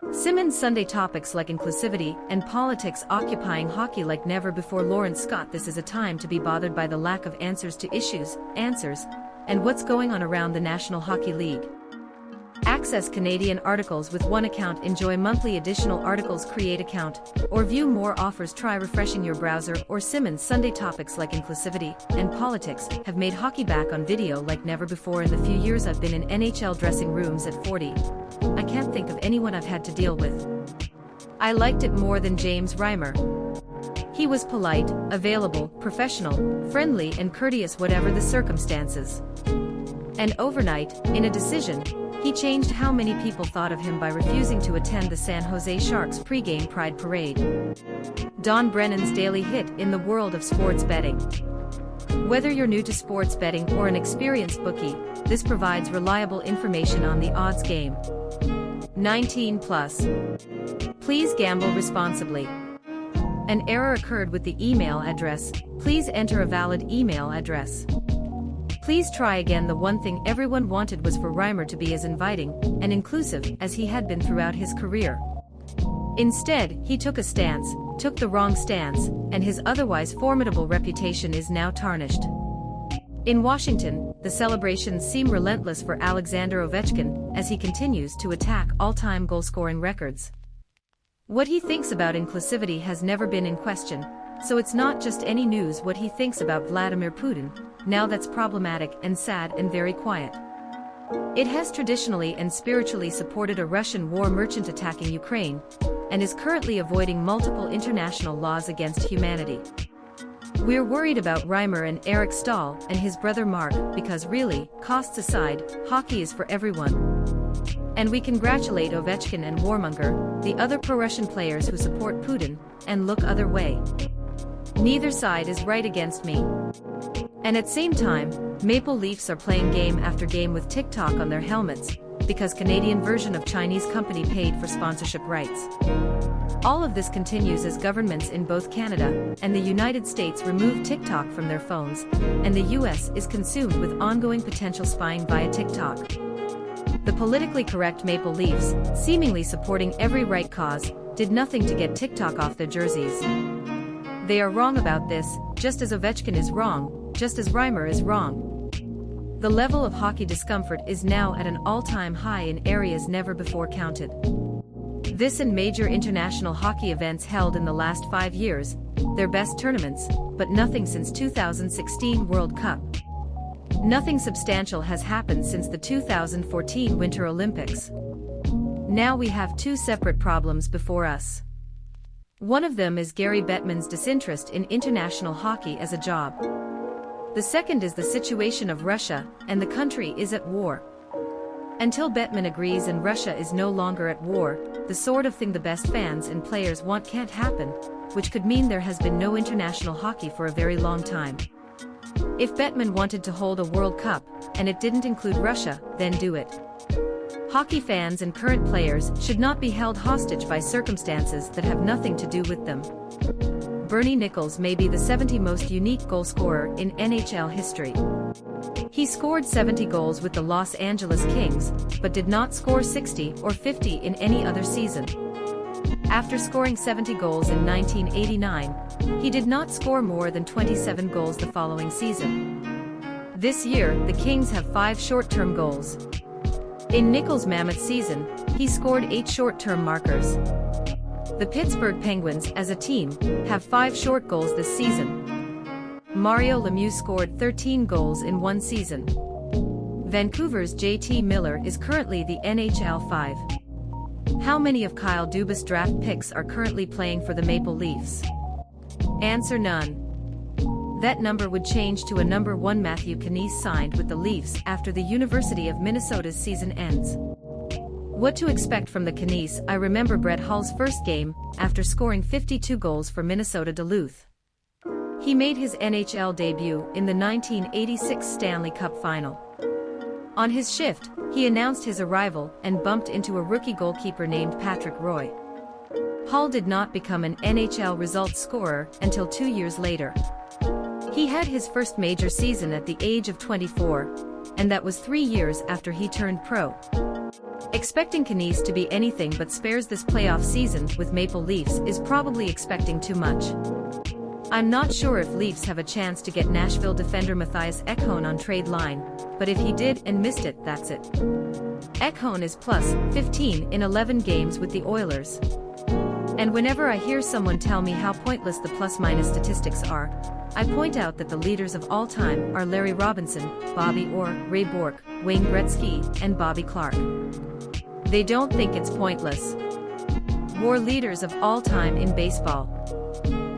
SIMMONS Sunday topics like inclusivity and politics occupying hockey like never before. Lawrence Scott. This is a time to be bothered by the lack of answers to issues, and what's going on around the National Hockey League. Access Canadian articles with one account. Enjoy monthly additional articles. Create account, or view more offers. Try refreshing your browser. Or SIMMONS Sunday topics like inclusivity and politics have made hockey back on video like never before. In the few years I've been in NHL dressing rooms at 40, I can't think of anyone I've had to deal with. I liked it more than James Reimer. He was polite, available, professional, friendly and courteous whatever the circumstances. And overnight, in a decision, he changed how many people thought of him by refusing to attend the San Jose Sharks pregame pride parade. Don Brennan's daily hit in the world of sports betting. Whether you're new to sports betting or an experienced bookie, this provides reliable information on the odds game. 19 plus. Please gamble responsibly. An error occurred with the email address. Please enter a valid email address. Please try again. The one thing everyone wanted was for Reimer to be as inviting and inclusive as he had been throughout his career. Instead, he took the wrong stance, and his otherwise formidable reputation is now tarnished. In Washington, the celebrations seem relentless for Alexander Ovechkin as he continues to attack all-time goal-scoring records. What he thinks about inclusivity has never been in question, so it's not just any news what he thinks about Vladimir Putin. Now that's problematic and sad and very quiet. It has traditionally and spiritually supported a Russian war merchant attacking Ukraine, and is currently avoiding multiple international laws against humanity. We're worried about Reimer and Eric Stahl and his brother Mark because really, costs aside, hockey is for everyone. And we congratulate Ovechkin and Warmonger, the other pro-Russian players who support Putin, and look other way. Neither side is right against me. And at same time, Maple Leafs are playing game after game with TikTok on their helmets, because Canadian version of Chinese company paid for sponsorship rights. All of this continues as governments in both Canada and the United States remove TikTok from their phones, and the US is consumed with ongoing potential spying via TikTok. The politically correct Maple Leafs, seemingly supporting every right cause, did nothing to get TikTok off their jerseys. They are wrong about this, just as Ovechkin is wrong, just as Reimer is wrong. The level of hockey discomfort is now at an all-time high in areas never before counted. This and major international hockey events held in the last 5 years, their best tournaments, but nothing since 2016 World Cup. Nothing substantial has happened since the 2014 Winter Olympics. Now we have two separate problems before us. One of them is Gary Bettman's disinterest in international hockey as a job. The second is the situation of Russia, and the country is at war. Until Bettman agrees and Russia is no longer at war, the sort of thing the best fans and players want can't happen, which could mean there has been no international hockey for a very long time. If Bettman wanted to hold a World Cup, and it didn't include Russia, then do it. Hockey fans and current players should not be held hostage by circumstances that have nothing to do with them. Bernie Nichols may be the 70th most unique goal scorer in NHL history. He scored 70 goals with the Los Angeles Kings, but did not score 60 or 50 in any other season. After scoring 70 goals in 1989, he did not score more than 27 goals the following season. This year, the Kings have 5 short-term goals. In Nichols' mammoth season, he scored 8 short-term markers. The Pittsburgh Penguins, as a team, have 5 short goals this season. Mario Lemieux scored 13 goals in one season. Vancouver's JT Miller is currently the NHL 5. How many of Kyle Dubas' draft picks are currently playing for the Maple Leafs? Answer: none. That number would change to a number 1. Matthew Knies signed with the Leafs after the University of Minnesota's season ends. What to expect from the Knies? I remember Brett Hull's first game, after scoring 52 goals for Minnesota Duluth. He made his NHL debut in the 1986 Stanley Cup Final. On his shift, he announced his arrival and bumped into a rookie goalkeeper named Patrick Roy. Hull did not become an NHL results scorer until 2 years later. He had his first major season at the age of 24, and that was 3 years after he turned pro. Expecting Knies to be anything but spares this playoff season with Maple Leafs is probably expecting too much. I'm not sure if Leafs have a chance to get Nashville defender Mattias Ekholm on trade line, but if he did and missed it, that's it. Ekholm is plus 15 in 11 games with the Oilers. And whenever I hear someone tell me how pointless the plus-minus statistics are, I point out that the leaders of all time are Larry Robinson, Bobby Orr, Ray Bourque, Wayne Gretzky, and Bobby Clarke. They don't think it's pointless. War leaders of all time in baseball.